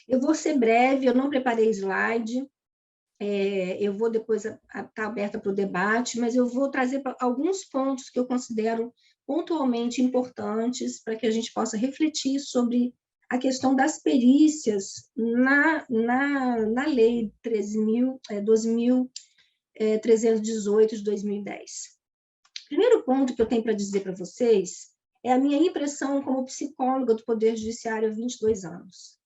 Eu vou ser breve, eu não preparei slide, eu vou depois estar aberta para o debate, mas eu vou trazer alguns pontos que eu considero pontualmente importantes para que a gente possa refletir sobre a questão das perícias na Lei 12.318 de 2010. O primeiro ponto que eu tenho para dizer para vocês é a minha impressão como psicóloga do Poder Judiciário há 22 anos.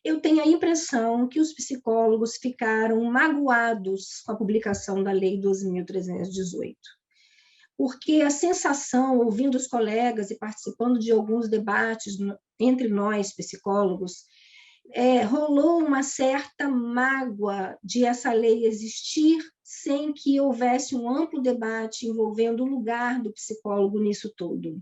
Eu tenho a impressão que os psicólogos ficaram magoados com a publicação da Lei 12.318, porque a sensação, ouvindo os colegas e participando de alguns debates entre nós, psicólogos, rolou uma certa mágoa de essa lei existir sem que houvesse um amplo debate envolvendo o lugar do psicólogo nisso tudo.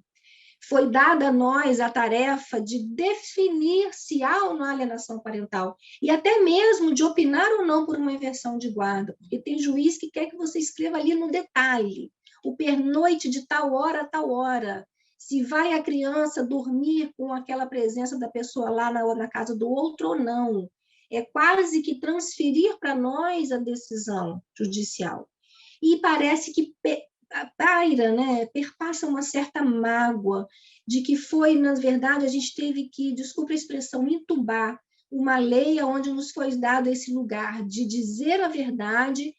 Foi dada a nós a tarefa de definir se há ou não alienação parental, e até mesmo de opinar ou não por uma inversão de guarda, porque tem juiz que quer que você escreva ali no detalhe, o pernoite de tal hora a tal hora, se vai a criança dormir com aquela presença da pessoa lá na casa do outro ou não. É quase que transferir para nós a decisão judicial. E parece que paira, né, perpassa uma certa mágoa de que foi, na verdade, a gente teve que, desculpa a expressão, entubar uma lei onde nos foi dado esse lugar de dizer a verdade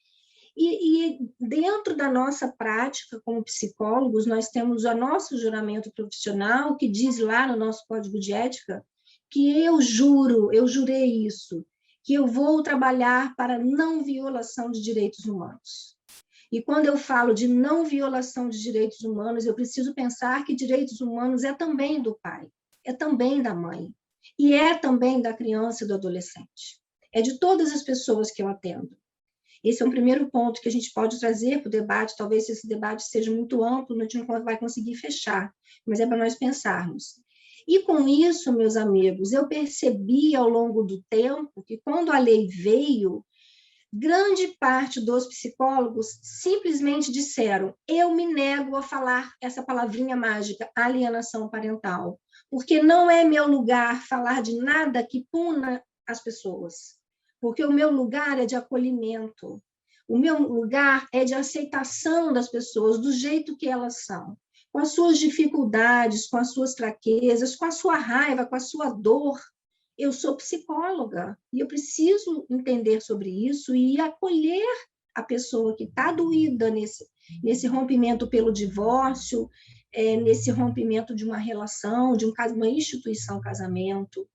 e dentro da nossa prática como psicólogos, nós temos o nosso juramento profissional que diz lá no nosso código de ética que eu jurei isso, que eu vou trabalhar para não violação de direitos humanos. E quando eu falo de não violação de direitos humanos, eu preciso pensar que direitos humanos é também do pai, é também da mãe, e é também da criança e do adolescente. É de todas as pessoas que eu atendo. Esse é um primeiro ponto que a gente pode trazer para o debate. Talvez esse debate seja muito amplo, a gente não vai conseguir fechar, mas é para nós pensarmos. E com isso, meus amigos, eu percebi ao longo do tempo que quando a lei veio, grande parte dos psicólogos simplesmente disseram: eu me nego a falar essa palavrinha mágica, alienação parental, porque não é meu lugar falar de nada que puna as pessoas, porque o meu lugar é de acolhimento, o meu lugar é de aceitação das pessoas do jeito que elas são, com as suas dificuldades, com as suas fraquezas, com a sua raiva, com a sua dor. Eu sou psicóloga e eu preciso entender sobre isso e acolher a pessoa que está doída nesse rompimento pelo divórcio, nesse rompimento de uma relação, de uma instituição casamento.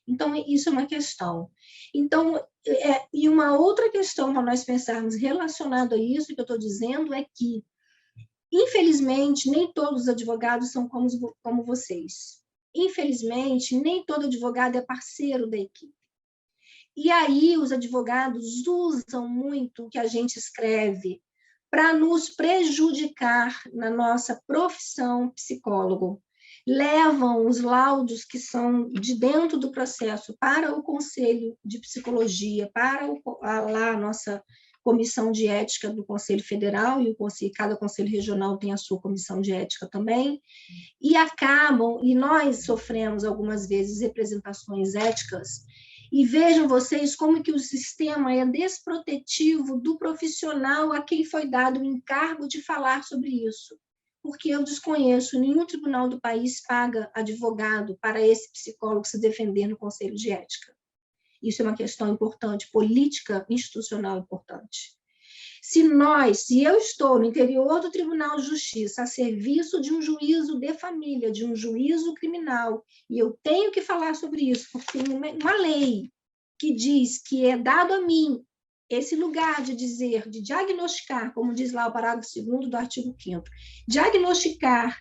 Então, isso é uma questão. Então, e uma outra questão para nós pensarmos relacionado a isso que eu estou dizendo é que, infelizmente, nem todos os advogados são como vocês. Infelizmente, nem todo advogado é parceiro da equipe. E aí os advogados usam muito o que a gente escreve para nos prejudicar na nossa profissão psicólogo. Levam os laudos que são de dentro do processo para o Conselho de Psicologia, para lá a nossa comissão de ética do Conselho Federal, e cada Conselho Regional tem a sua comissão de ética também, e acabam, e nós sofremos algumas vezes representações éticas, e vejam vocês como que o sistema é desprotetivo do profissional a quem foi dado o encargo de falar sobre isso. Porque eu desconheço, nenhum tribunal do país paga advogado para esse psicólogo se defender no Conselho de Ética. Isso é uma questão importante, política institucional importante. Se eu estou no interior do Tribunal de Justiça a serviço de um juízo de família, de um juízo criminal, e eu tenho que falar sobre isso, porque tem uma lei que diz que é dado a mim esse lugar de dizer, de diagnosticar, como diz lá o parágrafo 2º do artigo 5º, diagnosticar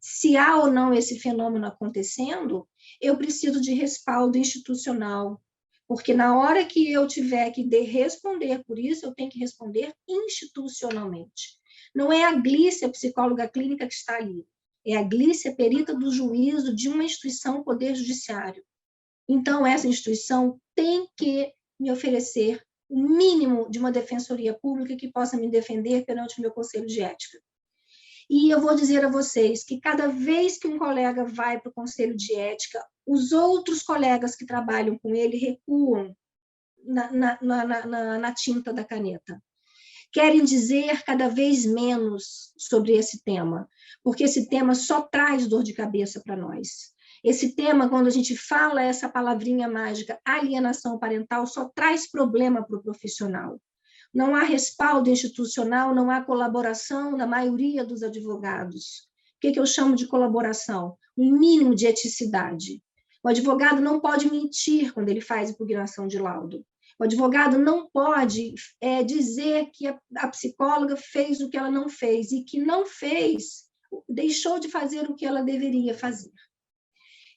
se há ou não esse fenômeno acontecendo, eu preciso de respaldo institucional, porque na hora que eu tiver que responder por isso, eu tenho que responder institucionalmente. Não é a Glícia, a psicóloga clínica, que está ali. É a Glícia, perita do juízo de uma instituição, Poder Judiciário. Então, essa instituição tem que me oferecer o mínimo de uma defensoria pública que possa me defender perante o meu conselho de ética. E eu vou dizer a vocês que cada vez que um colega vai para o conselho de ética, os outros colegas que trabalham com ele recuam na tinta da caneta. Querem dizer cada vez menos sobre esse tema, porque esse tema só traz dor de cabeça para nós. Esse tema, quando a gente fala essa palavrinha mágica, alienação parental, só traz problema para o profissional. Não há respaldo institucional, não há colaboração da maioria dos advogados. O que eu chamo de colaboração? Um mínimo de eticidade. O advogado não pode mentir quando ele faz impugnação de laudo. O advogado não pode dizer que a psicóloga fez o que ela não fez e que não fez, deixou de fazer o que ela deveria fazer.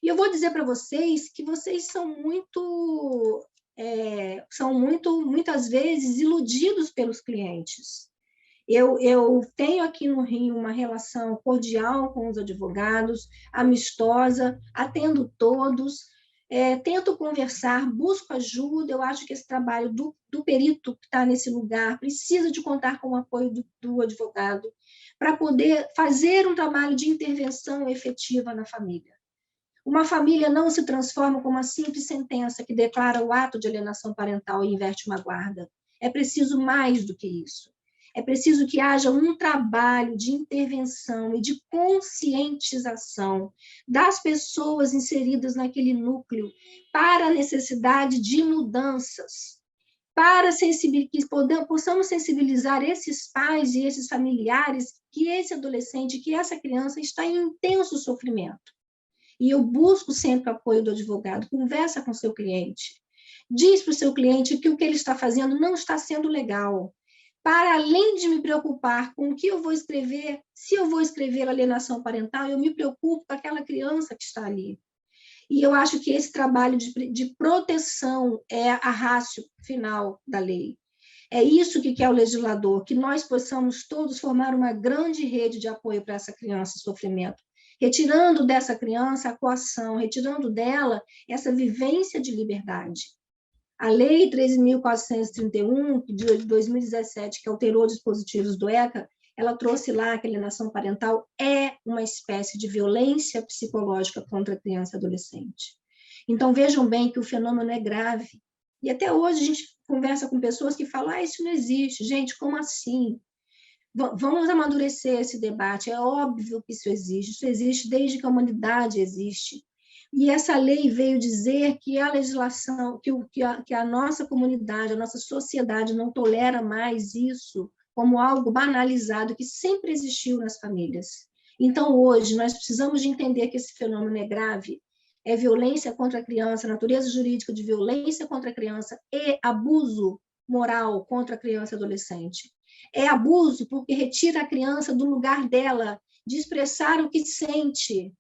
E eu vou dizer para vocês que vocês são muitas vezes iludidos pelos clientes. Eu tenho aqui no Rio uma relação cordial com os advogados, amistosa, atendo todos, tento conversar, busco ajuda. Eu acho que esse trabalho do perito que está nesse lugar precisa de contar com o apoio do advogado para poder fazer um trabalho de intervenção efetiva na família. Uma família não se transforma com uma simples sentença que declara o ato de alienação parental e inverte uma guarda. É preciso mais do que isso. É preciso que haja um trabalho de intervenção e de conscientização das pessoas inseridas naquele núcleo para a necessidade de mudanças, para que possamos sensibilizar esses pais e esses familiares que esse adolescente, que essa criança está em intenso sofrimento. E eu busco sempre o apoio do advogado, conversa com o seu cliente, diz para o seu cliente que o que ele está fazendo não está sendo legal. Para além de me preocupar com o que eu vou escrever, se eu vou escrever alienação parental, eu me preocupo com aquela criança que está ali. E eu acho que esse trabalho de proteção é a ratio final da lei. É isso que quer o legislador, que nós possamos todos formar uma grande rede de apoio para essa criança em sofrimento, retirando dessa criança a coação, retirando dela essa vivência de liberdade. A Lei 13.431, de 2017, que alterou dispositivos do ECA, ela trouxe lá que a alienação parental é uma espécie de violência psicológica contra a criança e adolescente. Então, vejam bem que o fenômeno é grave. E até hoje a gente conversa com pessoas que falam, isso não existe. Gente, como assim? Vamos amadurecer esse debate. É óbvio que isso existe desde que a humanidade existe. E essa lei veio dizer que a legislação, que a nossa comunidade, a nossa sociedade não tolera mais isso como algo banalizado, que sempre existiu nas famílias. Então, hoje, nós precisamos de entender que esse fenômeno é grave, é violência contra a criança, natureza jurídica de violência contra a criança e abuso moral contra a criança e adolescente. É abuso porque retira a criança do lugar dela, de expressar o que sente.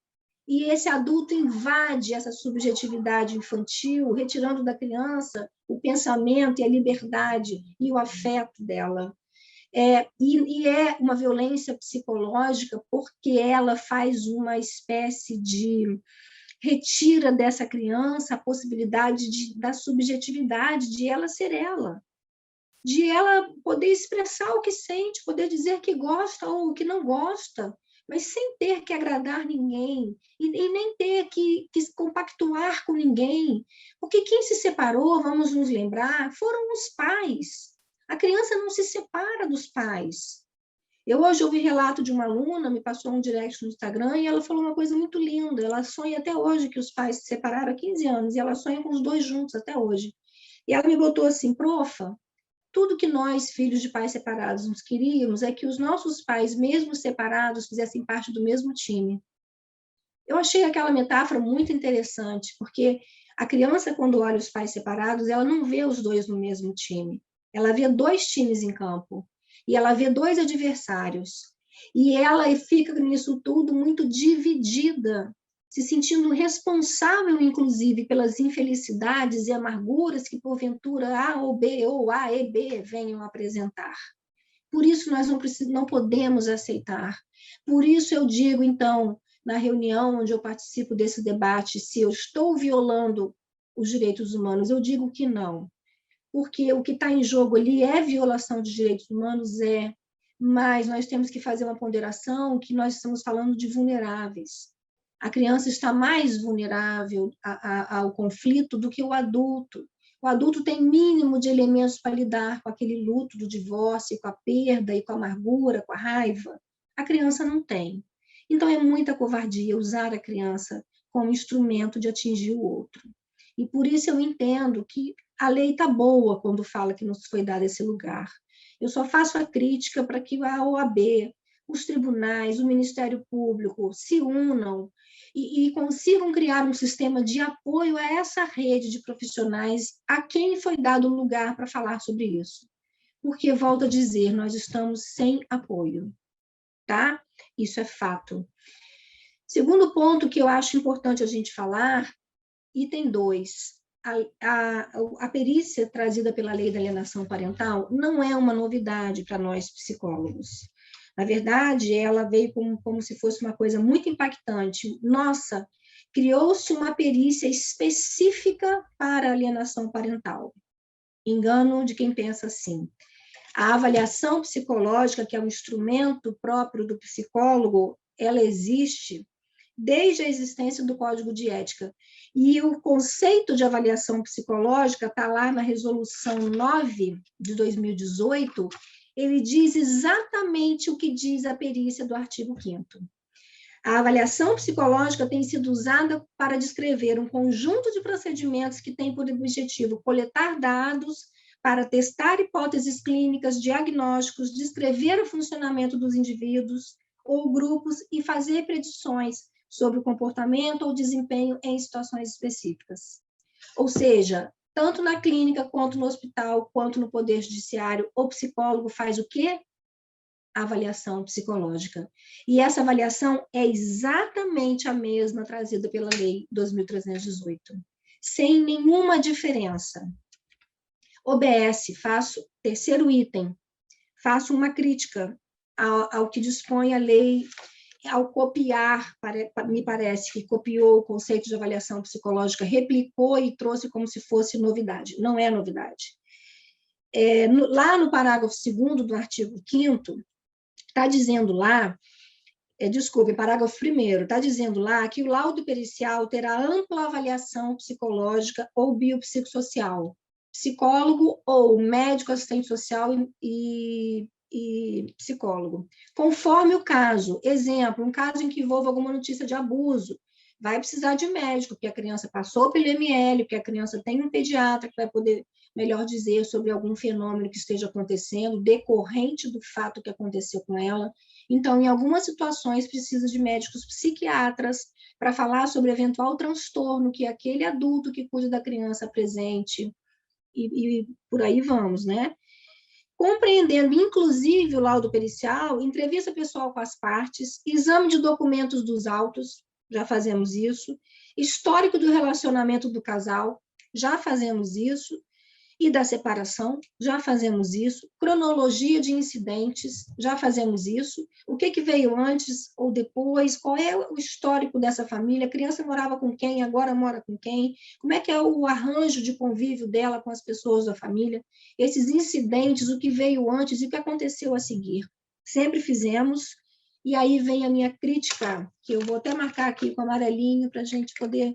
E esse adulto invade essa subjetividade infantil, retirando da criança o pensamento e a liberdade e o afeto dela. E é uma violência psicológica porque ela faz uma espécie de retira dessa criança a possibilidade da subjetividade, de ela ser ela, de ela poder expressar o que sente, poder dizer que gosta ou que não gosta, mas sem ter que agradar ninguém e nem ter que compactuar com ninguém. Porque quem se separou, vamos nos lembrar, foram os pais. A criança não se separa dos pais. Eu hoje ouvi relato de uma aluna, me passou um direct no Instagram, e ela falou uma coisa muito linda. Ela sonha até hoje que os pais se separaram há 15 anos, e ela sonha com os dois juntos até hoje. E ela me botou assim, profa, tudo que nós, filhos de pais separados, nos queríamos é que os nossos pais, mesmo separados, fizessem parte do mesmo time. Eu achei aquela metáfora muito interessante, porque a criança, quando olha os pais separados, ela não vê os dois no mesmo time. Ela vê dois times em campo, e ela vê dois adversários. E ela fica nisso tudo muito dividida, se sentindo responsável, inclusive, pelas infelicidades e amarguras que, porventura, A ou B, ou A e B venham apresentar. Por isso, nós não podemos aceitar. Por isso, eu digo, então, na reunião onde eu participo desse debate, se eu estou violando os direitos humanos, eu digo que não. Porque o que está em jogo ali é violação de direitos humanos, mas nós temos que fazer uma ponderação que nós estamos falando de vulneráveis. A criança está mais vulnerável ao conflito do que o adulto. O adulto tem mínimo de elementos para lidar com aquele luto do divórcio, com a perda e com a amargura, com a raiva. A criança não tem. Então, é muita covardia usar a criança como instrumento de atingir o outro. E por isso eu entendo que a lei está boa quando fala que nos foi dado esse lugar. Eu só faço a crítica para que a OAB, os tribunais, o Ministério Público se unam e consigam criar um sistema de apoio a essa rede de profissionais a quem foi dado um lugar para falar sobre isso. Porque, volto a dizer, nós estamos sem apoio, tá? Isso é fato. Segundo ponto que eu acho importante a gente falar, item 2. A perícia trazida pela lei da alienação parental não é uma novidade para nós psicólogos. Na verdade, ela veio como se fosse uma coisa muito impactante. Nossa, criou-se uma perícia específica para alienação parental. Engano de quem pensa assim. A avaliação psicológica, que é um instrumento próprio do psicólogo, ela existe desde a existência do Código de Ética. E o conceito de avaliação psicológica está lá na Resolução 9 de 2018, ele diz exatamente o que diz a perícia do artigo 5º. A avaliação psicológica tem sido usada para descrever um conjunto de procedimentos que tem por objetivo coletar dados para testar hipóteses clínicas, diagnósticos, descrever o funcionamento dos indivíduos ou grupos e fazer predições sobre o comportamento ou desempenho em situações específicas. Ou seja, tanto na clínica, quanto no hospital, quanto no Poder Judiciário, o psicólogo faz o quê? A avaliação psicológica. E essa avaliação é exatamente a mesma trazida pela Lei 2.318, sem nenhuma diferença. OBS, faço, terceiro item, faço uma crítica ao que dispõe a lei, ao copiar, me parece que copiou o conceito de avaliação psicológica, replicou e trouxe como se fosse novidade. Não é novidade. Lá no parágrafo 2º do artigo 5º, está dizendo lá, parágrafo 1º, está dizendo lá que o laudo pericial terá ampla avaliação psicológica ou biopsicossocial, psicólogo ou médico, assistente social e psicólogo, conforme o caso. Exemplo, um caso em que envolva alguma notícia de abuso, vai precisar de médico, porque a criança passou pelo ML, porque a criança tem um pediatra que vai poder melhor dizer sobre algum fenômeno que esteja acontecendo, decorrente do fato que aconteceu com ela. Então, em algumas situações, precisa de médicos psiquiatras para falar sobre eventual transtorno que aquele adulto que cuida da criança apresente, e por aí vamos, né? Compreendendo, inclusive, o laudo pericial, entrevista pessoal com as partes, exame de documentos dos autos, já fazemos isso, histórico do relacionamento do casal, já fazemos isso, e da separação, já fazemos isso, cronologia de incidentes, já fazemos isso, o que veio antes ou depois, qual é o histórico dessa família, a criança morava com quem, agora mora com quem, como é que é o arranjo de convívio dela com as pessoas da família, esses incidentes, o que veio antes e o que aconteceu a seguir. Sempre fizemos, e aí vem a minha crítica, que eu vou até marcar aqui com amarelinho para a gente poder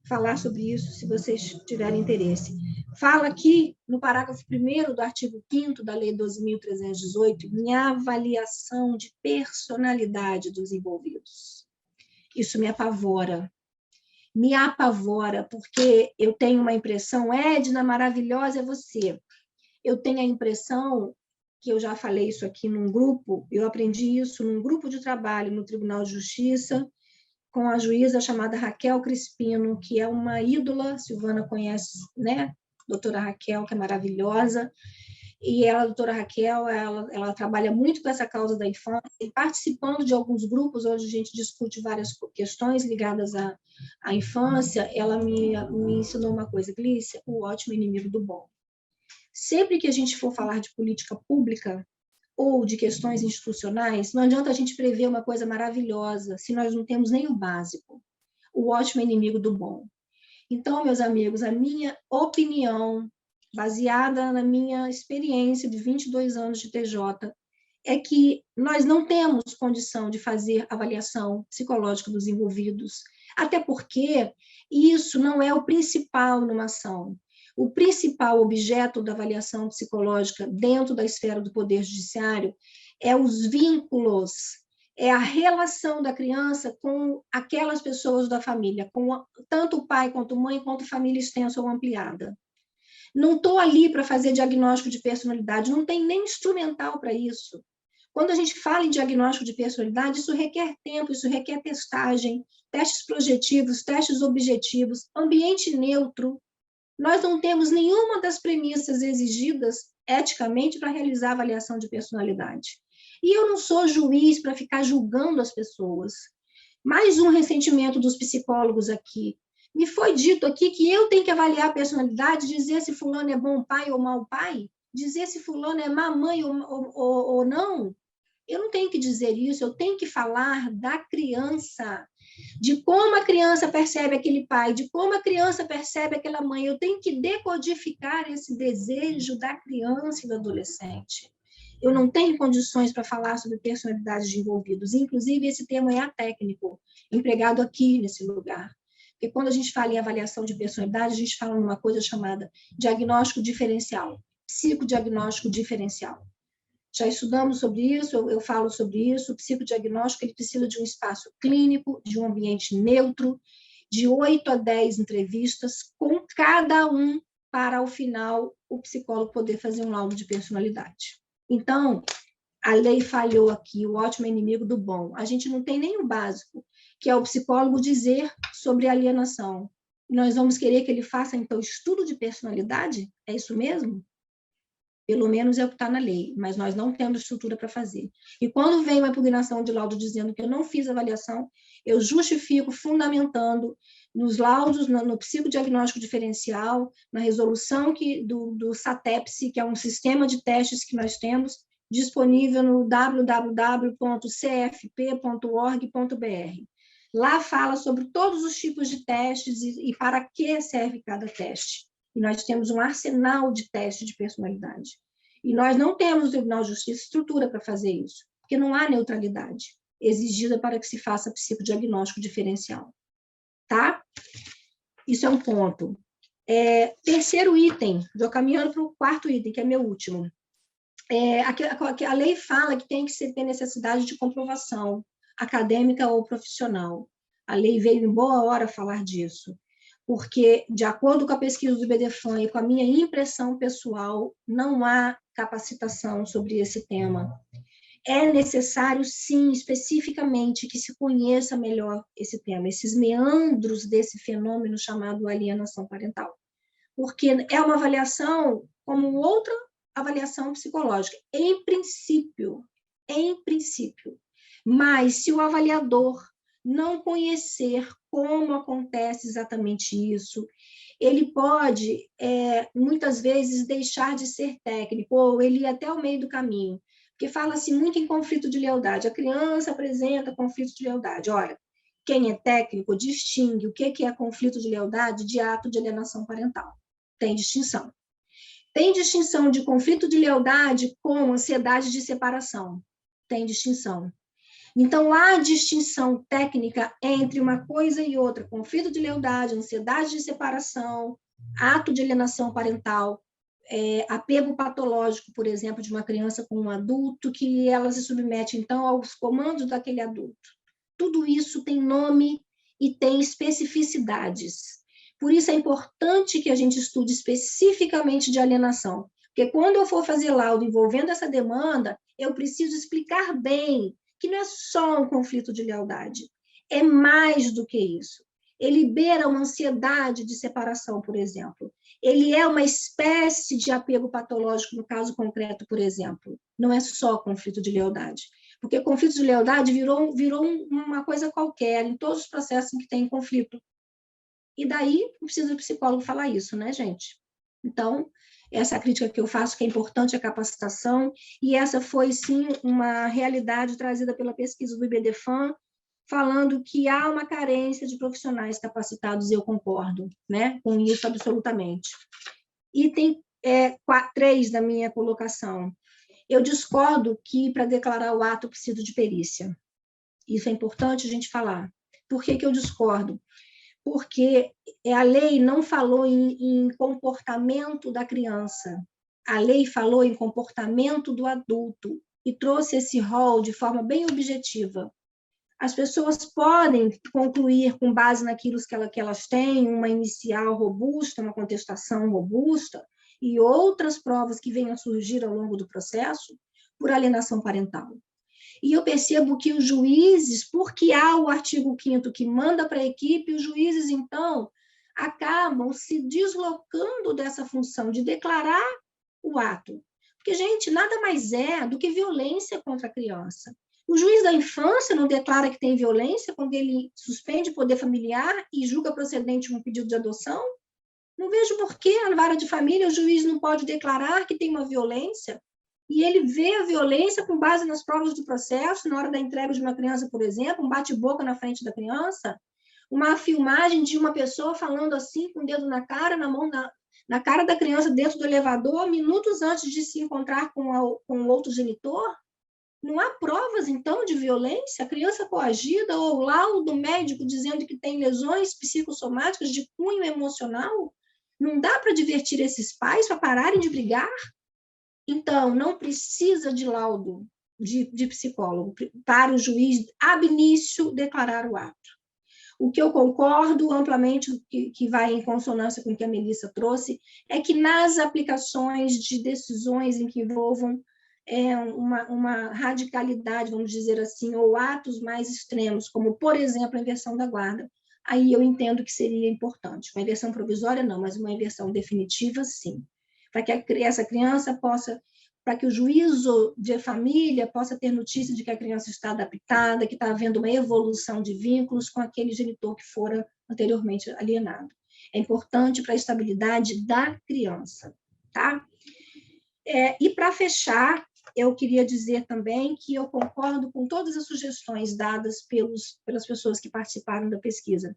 falar sobre isso, se vocês tiverem interesse. Fala aqui, no parágrafo 1º do artigo 5º da Lei 12.318, em avaliação de personalidade dos envolvidos. Isso me apavora, porque eu tenho uma impressão, Edna, maravilhosa é você. Eu tenho a impressão, que eu já falei isso aqui num grupo, eu aprendi isso num grupo de trabalho no Tribunal de Justiça, com a juíza chamada Raquel Crispino, que é uma ídola, Silvana conhece, né? Doutora Raquel, que é maravilhosa, e ela, a doutora Raquel, ela trabalha muito com essa causa da infância, e participando de alguns grupos onde a gente discute várias questões ligadas à infância, ela me ensinou uma coisa, Glícia, o ótimo inimigo do bom. Sempre que a gente for falar de política pública, ou de questões institucionais, não adianta a gente prever uma coisa maravilhosa se nós não temos nem o básico. O ótimo é inimigo do bom. Então, meus amigos, a minha opinião, baseada na minha experiência de 22 anos de TJ, é que nós não temos condição de fazer avaliação psicológica dos envolvidos, até porque isso não é o principal numa ação. O principal objeto da avaliação psicológica dentro da esfera do Poder Judiciário é os vínculos, é a relação da criança com aquelas pessoas da família, com tanto o pai quanto a mãe, quanto a família extensa ou ampliada. Não estou ali para fazer diagnóstico de personalidade, não tem nem instrumental para isso. Quando a gente fala em diagnóstico de personalidade, isso requer tempo, isso requer testagem, testes projetivos, testes objetivos, ambiente neutro. Nós não temos nenhuma das premissas exigidas eticamente para realizar avaliação de personalidade. E eu não sou juiz para ficar julgando as pessoas. Mais um ressentimento dos psicólogos aqui. Me foi dito aqui que eu tenho que avaliar a personalidade, dizer se fulano é bom pai ou mau pai, dizer se fulano é má mãe ou não. Eu não tenho que dizer isso, eu tenho que falar da criança, de como a criança percebe aquele pai, de como a criança percebe aquela mãe. Eu tenho que decodificar esse desejo da criança e do adolescente. Eu não tenho condições para falar sobre personalidades de envolvidos. Inclusive, esse termo é atécnico, empregado aqui nesse lugar. Porque quando a gente fala em avaliação de personalidade, a gente fala numa coisa chamada diagnóstico diferencial, psicodiagnóstico diferencial. Já estudamos sobre isso, eu falo sobre isso. O psicodiagnóstico ele precisa de um espaço clínico, de um ambiente neutro, de 8 a 10 entrevistas, com cada um para, ao final, o psicólogo poder fazer um laudo de personalidade. Então, a lei falhou aqui, o ótimo é inimigo do bom. A gente não tem nem o básico, que é o psicólogo dizer sobre alienação. Nós vamos querer que ele faça, então, estudo de personalidade? É isso mesmo? Pelo menos é o que está na lei, mas nós não temos estrutura para fazer. E quando vem uma impugnação de laudo dizendo que eu não fiz avaliação, eu justifico fundamentando nos laudos, no psicodiagnóstico diferencial, na resolução do SATEPSI, que é um sistema de testes que nós temos, disponível no www.cfp.org.br. Lá fala sobre todos os tipos de testes e para que serve cada teste. E nós temos um arsenal de testes de personalidade. E nós não temos no Tribunal de Justiça estrutura para fazer isso, porque não há neutralidade exigida para que se faça psicodiagnóstico diferencial. Tá? Isso é um ponto. Terceiro item, estou caminhando para o quarto item, que é meu último. A lei fala que tem que ter necessidade de comprovação acadêmica ou profissional. A lei veio em boa hora falar disso, porque, de acordo com a pesquisa do IBDFAN e com a minha impressão pessoal, não há capacitação sobre esse tema. É necessário, sim, especificamente, que se conheça melhor esse tema, esses meandros desse fenômeno chamado alienação parental. Porque é uma avaliação como outra avaliação psicológica, em princípio. Mas, se o avaliador não conhecer como acontece exatamente isso, ele pode, muitas vezes, deixar de ser técnico, ou ele ir até o meio do caminho, porque fala-se muito em conflito de lealdade. A criança apresenta conflito de lealdade. Olha, quem é técnico distingue o que é conflito de lealdade de ato de alienação parental. Tem distinção. Tem distinção de conflito de lealdade com ansiedade de separação. Tem distinção. Então, há distinção técnica entre uma coisa e outra, conflito de lealdade, ansiedade de separação, ato de alienação parental, apego patológico, por exemplo, de uma criança com um adulto, que ela se submete, então, aos comandos daquele adulto. Tudo isso tem nome e tem especificidades. Por isso é importante que a gente estude especificamente de alienação, porque quando eu for fazer laudo envolvendo essa demanda, eu preciso explicar bem que não é só um conflito de lealdade, é mais do que isso. Ele beira uma ansiedade de separação, por exemplo. Ele é uma espécie de apego patológico, no caso concreto, por exemplo. Não é só conflito de lealdade. Porque conflito de lealdade virou uma coisa qualquer em todos os processos em que tem conflito. E daí não precisa do psicólogo falar isso, né, gente? Então, essa é a crítica que eu faço, que é importante a capacitação, e essa foi, sim, uma realidade trazida pela pesquisa do IBDFAN, falando que há uma carência de profissionais capacitados, e eu concordo, né, com isso absolutamente. Item 3 da minha colocação. Eu discordo que, para declarar o ato, precisa de perícia. Isso é importante a gente falar. Por que eu discordo? Porque a lei não falou em comportamento da criança. A lei falou em comportamento do adulto e trouxe esse rol de forma bem objetiva. As pessoas podem concluir, com base naquilo que elas têm, uma inicial robusta, uma contestação robusta, e outras provas que venham a surgir ao longo do processo, por alienação parental. E eu percebo que os juízes, porque há o artigo 5º que manda para a equipe, os juízes, então, acabam se deslocando dessa função de declarar o ato. Porque, gente, nada mais é do que violência contra a criança. O juiz da infância não declara que tem violência quando ele suspende o poder familiar e julga procedente um pedido de adoção? Não vejo por que a vara de família, o juiz não pode declarar que tem uma violência e ele vê a violência com base nas provas do processo, na hora da entrega de uma criança, por exemplo, um bate-boca na frente da criança, uma filmagem de uma pessoa falando assim, com o dedo na cara, na mão, na cara da criança dentro do elevador, minutos antes de se encontrar com o outro genitor. Não há provas, então, de violência? A criança coagida ou laudo médico dizendo que tem lesões psicossomáticas de cunho emocional? Não dá para divertir esses pais para pararem de brigar? Então, não precisa de laudo de psicólogo para o juiz, ab início, declarar o ato. O que eu concordo amplamente, que vai em consonância com o que a Melissa trouxe, é que nas aplicações de decisões em que envolvam uma radicalidade, vamos dizer assim, ou atos mais extremos, como, por exemplo, a inversão da guarda, aí eu entendo que seria importante. Uma inversão provisória, não, mas uma inversão definitiva, sim. Para que essa criança possa, para que o juízo de família possa ter notícia de que a criança está adaptada, que está havendo uma evolução de vínculos com aquele genitor que fora anteriormente alienado. É importante para a estabilidade da criança, tá? E para fechar, eu queria dizer também que eu concordo com todas as sugestões dadas pelas pessoas que participaram da pesquisa,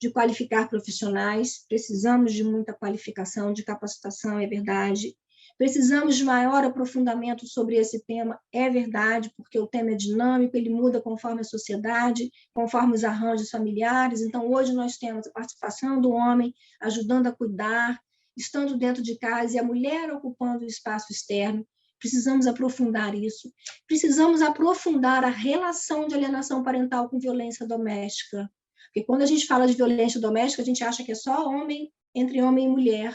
de qualificar profissionais, precisamos de muita qualificação, de capacitação, é verdade. Precisamos de maior aprofundamento sobre esse tema, é verdade, porque o tema é dinâmico, ele muda conforme a sociedade, conforme os arranjos familiares. Então, hoje nós temos a participação do homem ajudando a cuidar, estando dentro de casa, e a mulher ocupando o espaço externo. Precisamos aprofundar isso. Precisamos aprofundar a relação de alienação parental com violência doméstica. Porque quando a gente fala de violência doméstica, a gente acha que é só entre homem e mulher,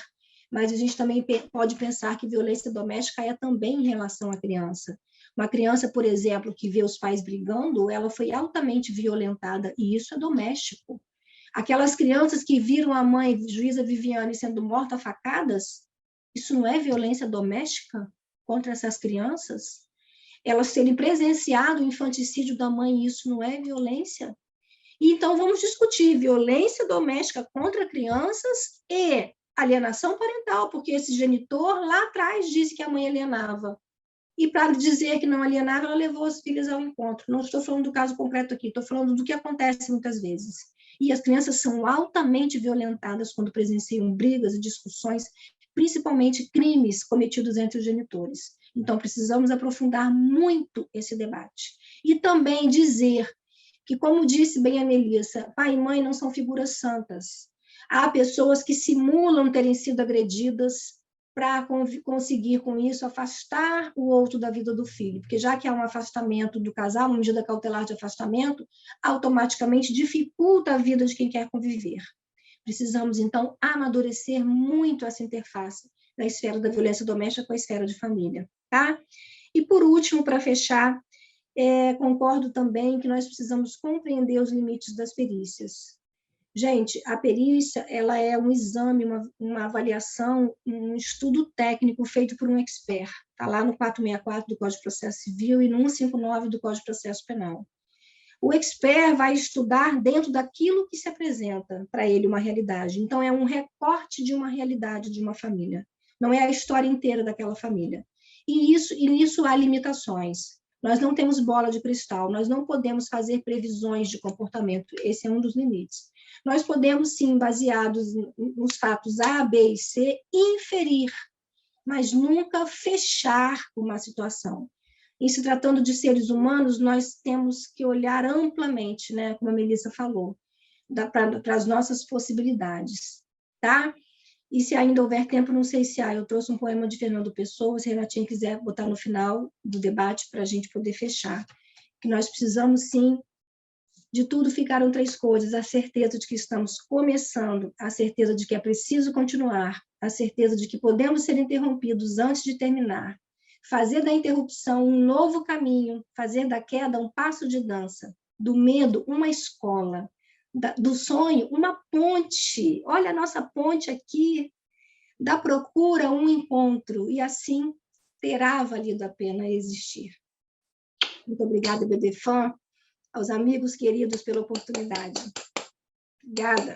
mas a gente também pode pensar que violência doméstica é também em relação à criança. Uma criança, por exemplo, que vê os pais brigando, ela foi altamente violentada, e isso é doméstico. Aquelas crianças que viram a mãe, juíza Viviane, sendo morta a facadas, isso não é violência doméstica contra essas crianças? Elas terem presenciado o infanticídio da mãe, isso não é violência? E então vamos discutir violência doméstica contra crianças e alienação parental, porque esse genitor lá atrás disse que a mãe alienava. E para dizer que não alienava, ela levou as filhas ao encontro. Não estou falando do caso concreto aqui, estou falando do que acontece muitas vezes. E as crianças são altamente violentadas quando presenciam brigas e discussões, principalmente crimes cometidos entre os genitores. Então, precisamos aprofundar muito esse debate. E também dizer que, como disse bem a Melissa, pai e mãe não são figuras santas. Há pessoas que simulam terem sido agredidas para conseguir, com isso, afastar o outro da vida do filho, porque já que há um afastamento do casal, uma medida cautelar de afastamento, automaticamente dificulta a vida de quem quer conviver. Precisamos, então, amadurecer muito essa interface da esfera da violência doméstica com a esfera de família, tá? E, por último, para fechar, concordo também que nós precisamos compreender os limites das perícias. Gente, a perícia, ela é um exame, uma avaliação, um estudo técnico feito por um expert. Está lá no 464 do Código de Processo Civil e no 159 do Código de Processo Penal. O expert vai estudar dentro daquilo que se apresenta para ele uma realidade. Então, é um recorte de uma realidade de uma família. Não é a história inteira daquela família. E nisso há limitações. Nós não temos bola de cristal, nós não podemos fazer previsões de comportamento. Esse é um dos limites. Nós podemos, sim, baseados nos fatos A, B e C, inferir mas nunca fechar uma situação. E se tratando de seres humanos, nós temos que olhar amplamente, né, como a Melissa falou, para as nossas possibilidades, tá? E se ainda houver tempo, não sei se eu trouxe um poema de Fernando Pessoa, se a Renatinha quiser botar no final do debate para a gente poder fechar. Que nós precisamos, sim, de tudo ficaram 3 coisas: a certeza de que estamos começando, a certeza de que é preciso continuar, a certeza de que podemos ser interrompidos antes de terminar, fazer da interrupção um novo caminho, fazer da queda um passo de dança, do medo uma escola, do sonho uma ponte. Olha a nossa ponte aqui, da procura um encontro, e assim terá valido a pena existir. Muito obrigada, BDFAN, aos amigos queridos pela oportunidade. Obrigada.